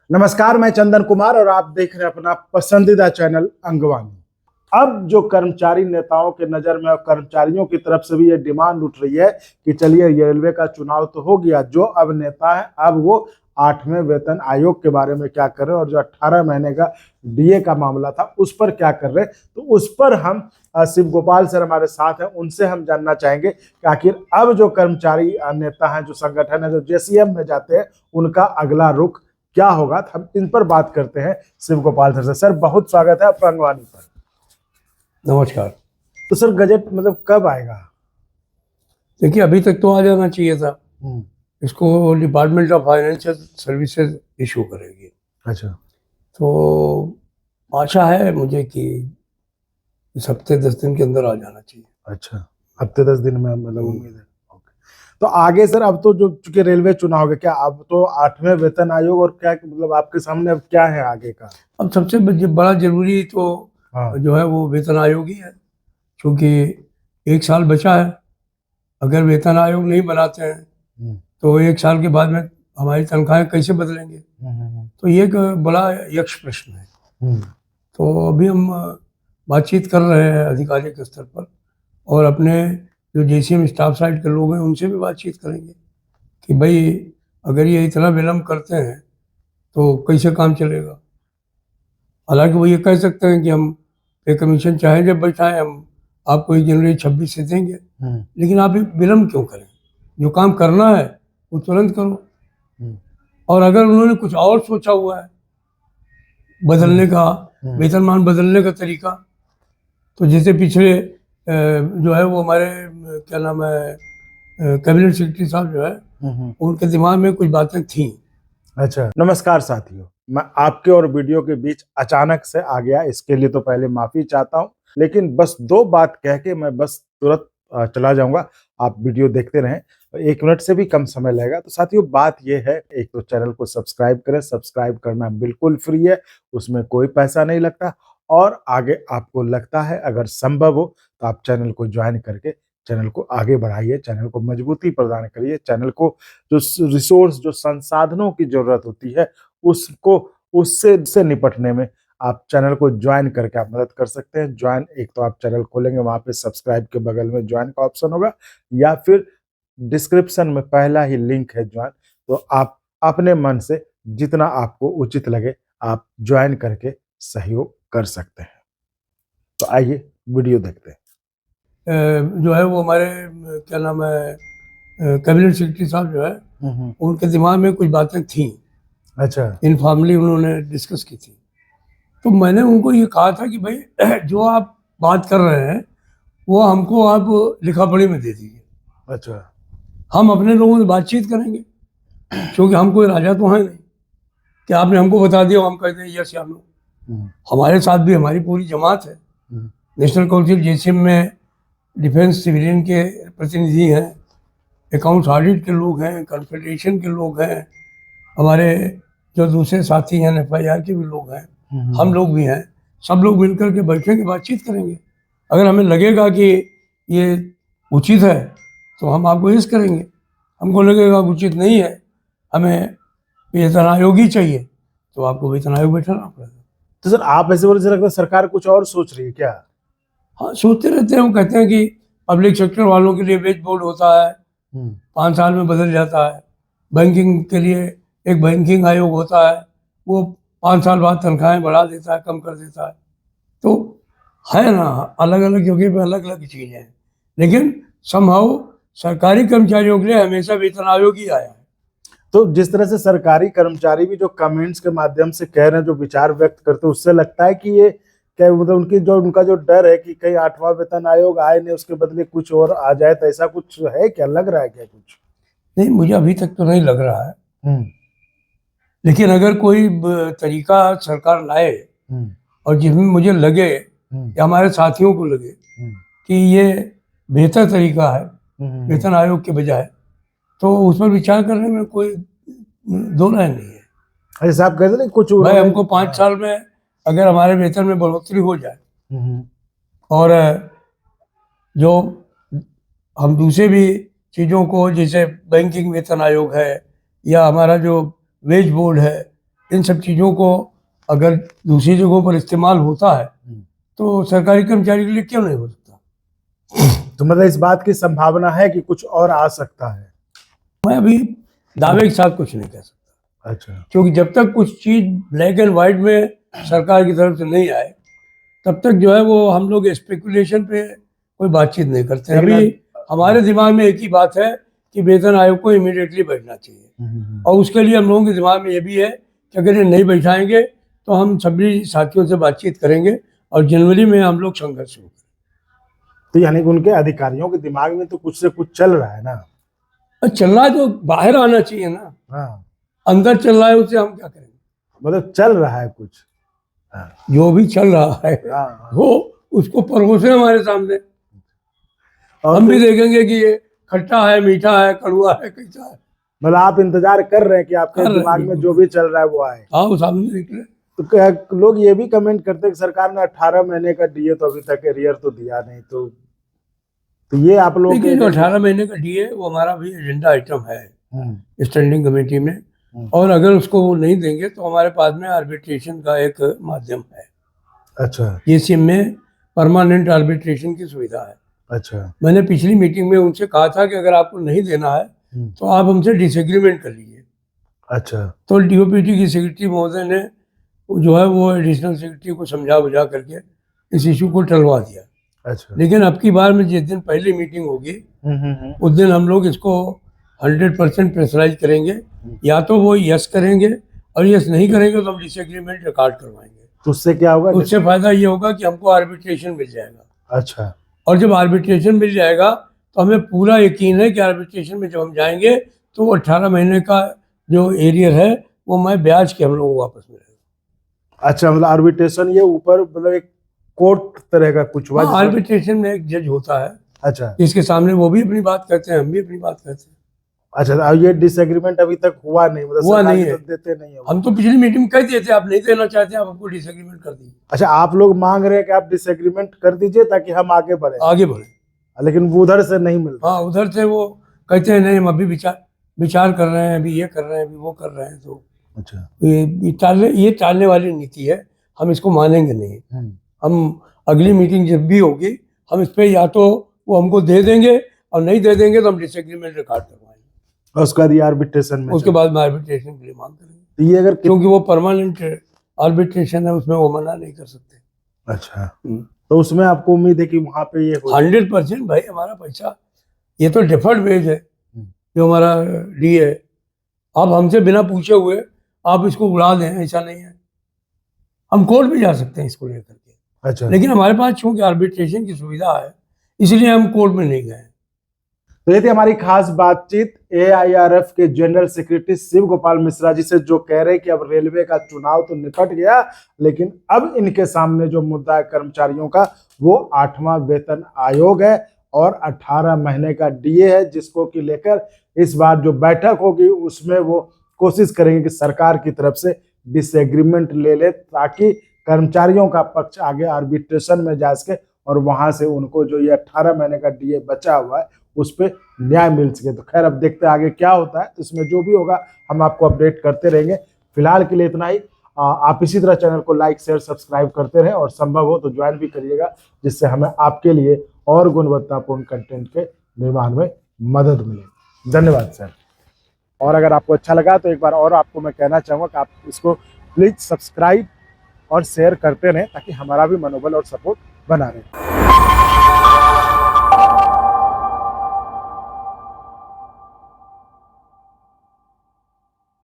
नमस्कार, मैं चंदन कुमार और आप देख रहे हैं अपना पसंदीदा चैनल अंगवानी। अब जो कर्मचारी नेताओं के नजर में और कर्मचारियों की तरफ से भी ये डिमांड उठ रही है कि चलिए रेलवे का चुनाव तो हो गया, जो अब नेता है अब वो 8वें वेतन आयोग के बारे में क्या कर रहे हैं और जो 18 महीने का डीए का मामला था उस पर क्या कर रहे हैं। तो उस पर हम शिव गोपाल सर हमारे साथ हैं, उनसे हम जानना चाहेंगे कि आखिर अब जो कर्मचारी नेता हैं, जो संगठन है, जो जेसीएम में जाते हैं, उनका अगला रुख क्या होगा। हम इन पर बात करते हैं शिव गोपाल सर से। सर बहुत स्वागत है आपका अंगवानी पर। नमस्कार। तो सर गजट मतलब कब आएगा? देखिए, अभी तक तो आ जाना चाहिए था। इसको department of financial services issue करेगी। अच्छा, तो आशा है मुझे कि इस हफ्ते 10 दिन के अंदर आ जाना चाहिए। अच्छा, हफ्ते 10 दिन में मतलब उम्मीद है। ओके, तो आगे सर अब तो जो चूंकि रेलवे चुनाव हो गया, क्या अब तो 8वें वेतन आयोग और क्या मतलब आपके सामने अब क्या है आगे का? अब सबसे बड़ा जरूरी तो जो है वो वेतन आयोग ही है, क्योंकि 1 साल बचा है। अगर वेतन आयोग नहीं बनाते हैं तो 1 साल के बाद में हमारी तनख्वाहें कैसे बदलेंगे? तो ये एक बड़ा यक्ष प्रश्न है। तो अभी हम बातचीत कर रहे हैं अधिकारी के स्तर पर, और अपने जो जेसीएम स्टाफ साइड के लोग हैं उनसे भी बातचीत करेंगे कि भाई अगर ये इतना विलम्ब करते हैं तो कैसे काम चलेगा। हालांकि वो ये कह सकते हैं कि हम पे कमीशन चाहे जब बैठाएं, हम आपको 1 जनवरी 26 से देंगे, लेकिन आप विलम्ब क्यों करें? जो काम करना है वो तुरंत करो। और अगर उन्होंने कुछ और सोचा हुआ है बदलने का, वेतनमान बदलने का तरीका, तो जैसे पिछले जो है वो हमारे क्या नाम है कैबिनेट सेक्रेटरी साहब जो है उनके दिमाग में कुछ बातें थी। अच्छा, नमस्कार साथियों, मैं आपके और वीडियो के बीच अचानक से आ गया, इसके लिए तो पहले माफी चाहता हूं, लेकिन बस 2 बात कह के मैं बस तुरंत चला जाऊंगा। आप वीडियो देखते रहें, 1 मिनट से भी कम समय लगेगा। तो साथियों बात यह है, एक तो चैनल को सब्सक्राइब करें, सब्सक्राइब करना बिल्कुल फ्री है, उसमें कोई पैसा नहीं लगता। और आगे आपको लगता है अगर संभव हो तो आप चैनल को ज्वाइन करके चैनल को आगे बढ़ाइए, चैनल को मजबूती प्रदान करिए, चैनल को जो रिसोर्स, जो संसाधनों की जरूरत होती है उसको उससे निपटने में आप चैनल को ज्वाइन करके आप मदद कर सकते हैं। ज्वाइन, एक तो आप चैनल खोलेंगे, वहां पे सब्सक्राइब के बगल में ज्वाइन का ऑप्शन होगा, या फिर डिस्क्रिप्शन में पहला ही लिंक है ज्वाइन। तो आप अपने मन से जितना आपको उचित लगे आप ज्वाइन करके सहयोग कर सकते हैं। तो आइए वीडियो देखते हैं। जो है वो हमारे क्या नाम है कैबिनेट सेक्रेटरी साहब जो है उनके दिमाग में कुछ बातें थी। अच्छा, इनफॉर्मली उन्होंने डिस्कस की थी। तो मैंने उनको ये कहा था कि भाई जो आप बात कर रहे हैं वो हमको आप लिखा पढ़ी में दे दीजिए। अच्छा, हम अपने लोगों से बातचीत करेंगे, क्योंकि हम कोई राजा तो हैं नहीं कि आपने हमको बता दिया हम कहते हैं यस या नो। हमारे साथ भी हमारी पूरी जमात है। नेशनल काउंसिल जेसीएम में डिफेंस सिविलियन के प्रतिनिधि हैं, अकाउंट्स ऑडिट के लोग हैं, कॉन्फेडरेशन के लोग हैं, हमारे जो दूसरे साथी हैं एफआईआर के भी लोग हैं, हम लोग भी हैं। सब लोग मिलकर के बैठेंगे, बातचीत करेंगे। अगर हमें लगेगा कि ये उचित है तो हम आपको यस करेंगे, हमको लगेगा उचित नहीं है, हमें वेतन आयोग ही चाहिए, तो आपको वेतन आयोग बैठाना पड़ेगा। तो सर आप ऐसे बोले, लगता है सरकार कुछ और सोच रही है क्या? हाँ, सोचते रहते हैं। हम कहते हैं कि पब्लिक सेक्टर वालों के लिए वेज बोर्ड होता है, 5 साल में बदल जाता है। बैंकिंग के लिए एक बैंकिंग आयोग होता है, वो 5 साल बाद तनख्वाहें बढ़ा देता है, कम कर देता है। तो है ना, अलग अलग जगह पे अलग अलग चीज़ें हैं, लेकिन समहाउ सरकारी कर्मचारियों के लिए हमेशा वेतन आयोग ही आया है। तो जिस तरह से सरकारी कर्मचारी भी जो कमेंट्स के माध्यम से कह रहे हैं, जो विचार व्यक्त करते हैं, उससे लगता है कि ये क्या मतलब उनका जो डर है कि कहीं 8वां वेतन आयोग आए नहीं, उसके बदले कुछ और आ जाए, तो ऐसा कुछ है क्या? लग रहा है क्या कुछ? नहीं, मुझे अभी तक तो नहीं लग रहा है। लेकिन अगर कोई तरीका सरकार लाए और जिसमें मुझे लगे या हमारे साथियों को लगे कि ये बेहतर तरीका है वेतन आयोग के बजाय, तो उस पर विचार करने में कोई दो राय नहीं है। ऐसा आप कहते नहीं कुछ भाई हमको 5 साल में अगर हमारे वेतन में बढ़ोतरी हो जाए और जो हम दूसरे भी चीज़ों को, जैसे बैंकिंग वेतन आयोग है या हमारा जो वेज बोर्ड है इन सब चीज़ों को अगर दूसरी जगहों पर इस्तेमाल होता है तो सरकारी कर्मचारी के लिए क्यों नहीं हो सकता। तो मतलब इस बात की संभावना है कि कुछ और आ सकता है? मैं अभी दावे के साथ कुछ नहीं कह सकता। अच्छा। क्योंकि जब तक कुछ चीज़ ब्लैक एंड वाइट में सरकार की तरफ से नहीं आए तब तक जो है वो हम लोग स्पेकुलेशन पे कोई बातचीत नहीं करते हैं। अभी हमारे दिमाग में एक ही बात है कि वेतन आयोग को इमीडिएटली बैठना चाहिए, और उसके लिए हम लोगों के दिमाग में ये भी है कि अगर ये नहीं बैठाएंगे तो हम सभी साथियों से बातचीत करेंगे और जनवरी में हम लोग संघर्ष शुरू करेंगे। तो यानी कि उनके अधिकारियों के दिमाग में तो कुछ से कुछ चल रहा है ना? चल रहा है तो बाहर आना चाहिए ना। हाँ, अंदर चल रहा है उससे हम क्या करेंगे? मतलब चल रहा है कुछ। हाँ। जो भी चल रहा है वो उसको परोसे हमारे सामने, और हम भी देखेंगे कि ये खट्टा है, मीठा है, कड़वा है, कैसा है। मतलब आप इंतजार कर रहे हैं कि आपके दिमाग में जो भी चल रहा है वो आए। हाँ, वो सामने निकले। तो क्या लोग ये भी कमेंट करते हैं कि सरकार ने 18 महीने का डीए तो अभी तक एरियर तो दिया नहीं, तो ये आप लोग देखिए, जो 18 महीने का डीए वो हमारा भी एजेंडा आइटम है स्टैंडिंग कमेटी में, और अगर उसको वो नहीं देंगे तो हमारे पास में आर्बिट्रेशन का एक माध्यम है। अच्छा। JCM में परमानेंट आर्बिट्रेशन की सुविधा है। अच्छा। मैंने पिछली मीटिंग में उनसे कहा था कि अगर आपको नहीं देना है तो आप हमसे डिसएग्रीमेंट कर लीजिए। अच्छा। तो DOPT की सेक्रेटरी महोदय ने जो है वो एडिशनल सेक्रेटरी को समझा बुझा करके इस इशू को टलवा दिया। अच्छा। लेकिन अब की बार में जिस दिन पहली मीटिंग होगी उस दिन हम लोग इसको 100% प्रेशराइज करेंगे। या तो वो यस करेंगे, और यस नहीं करेंगे तो हम डिसएग्रीमेंट रिकॉर्ड करवाएंगे। तो उससे क्या होगा? उससे फायदा ये होगा कि हमको आर्बिट्रेशन मिल जाएगा। अच्छा। और जब आर्बिट्रेशन मिल जाएगा तो हमें पूरा यकीन है कि आर्बिट्रेशन में जब हम जाएंगे तो वो 18 महीने का जो एरियर है वो मैं ब्याज के हम लोगों को वापस मिलेगा। अच्छा, मतलब आर्बिट्रेशन ये ऊपर मतलब एक कोर्ट तरह का कुछ हुआ? आर्बिट्रेशन में एक जज होता है। अच्छा। इसके सामने वो भी अपनी बात करते हैं, हम भी अपनी बात करते हैं। अच्छा, ये डिसएग्रीमेंट अभी तक हुआ नहीं? मतलब हुआ नहीं है। तो देते नहीं है। हम तो पिछली मीटिंग में कह दिए थे, आप नहीं देना चाहते आप हमको डिसएग्रीमेंट कर दीजिए। अच्छा, आप लोग मांग रहे हैं कि आप डिसएग्रीमेंट कर दीजिए ताकि हम आगे बढ़े, लेकिन वो उधर से नहीं मिल रहा। हाँ, उधर से वो कहते हैं नहीं, हम अभी विचार कर रहे हैं, अभी ये कर रहे हैं, अभी वो कर रहे हैं। तो अच्छा, ये टालने वाली नीति है, हम इसको मानेंगे नहीं। हम अगली मीटिंग जब भी होगी हम इस पर या तो वो हमको दे देंगे, और नहीं दे देंगे तो हम डिसएग्रीमेंट रिकॉर्ड करवाएंगे, और उसके बाद ये आर्बिट्रेशन में उसके बाद में आर्बिट्रेशन के लिए मांग करेंगे। ये अगर क्योंकि वो परमानेंट आर्बिट्रेशन है, उसमें वो मना नहीं कर सकते। अच्छा, तो उसमें आपको उम्मीद है कि वहां पे ये 100% भाई हमारा पैसा, ये तो डिफर्ड वेज है जो हमारा डी है। आप हमसे बिना पूछे हुए आप इसको उड़ा दें, ऐसा नहीं है। हम कोर्ट भी जा सकते हैं इसको लेकर के। अच्छा। लेकिन हमारे पास चूंकि आर्बिट्रेशन की सुविधा है इसलिए हम कोर्ट में नहीं गए। तो ये थी हमारी खास बातचीत AIRF के जनरल सेक्रेटरी शिव गोपाल मिश्रा जी से, जो कह रहे हैं कि अब रेलवे का चुनाव तो निकट गया, लेकिन अब इनके सामने जो मुद्दा है कर्मचारियों का वो 8वां वेतन आयोग है और 18 महीने का DA है, जिसको कि लेकर इस बार जो बैठक होगी उसमें वो कोशिश करेंगे कि सरकार की तरफ से डिसएग्रीमेंट ले ले, ताकि कर्मचारियों का पक्ष आगे आर्बिट्रेशन में जा सके और वहां से उनको जो ये 18 महीने का DA बचा हुआ है उस पर न्याय मिल सके। तो खैर, अब देखते हैं आगे क्या होता है। इसमें जो भी होगा हम आपको अपडेट करते रहेंगे। फिलहाल के लिए इतना ही। आप इसी तरह चैनल को लाइक शेयर सब्सक्राइब करते रहें, और संभव हो तो ज्वाइन भी करिएगा, जिससे हमें आपके लिए और गुणवत्तापूर्ण कंटेंट के निर्माण में मदद मिले। धन्यवाद सर। और अगर आपको अच्छा लगा तो एक बार और आपको मैं कहना चाहूँगा कि आप इसको प्लीज़ सब्सक्राइब और शेयर करते रहें, ताकि हमारा भी मनोबल और सपोर्ट बना रहे।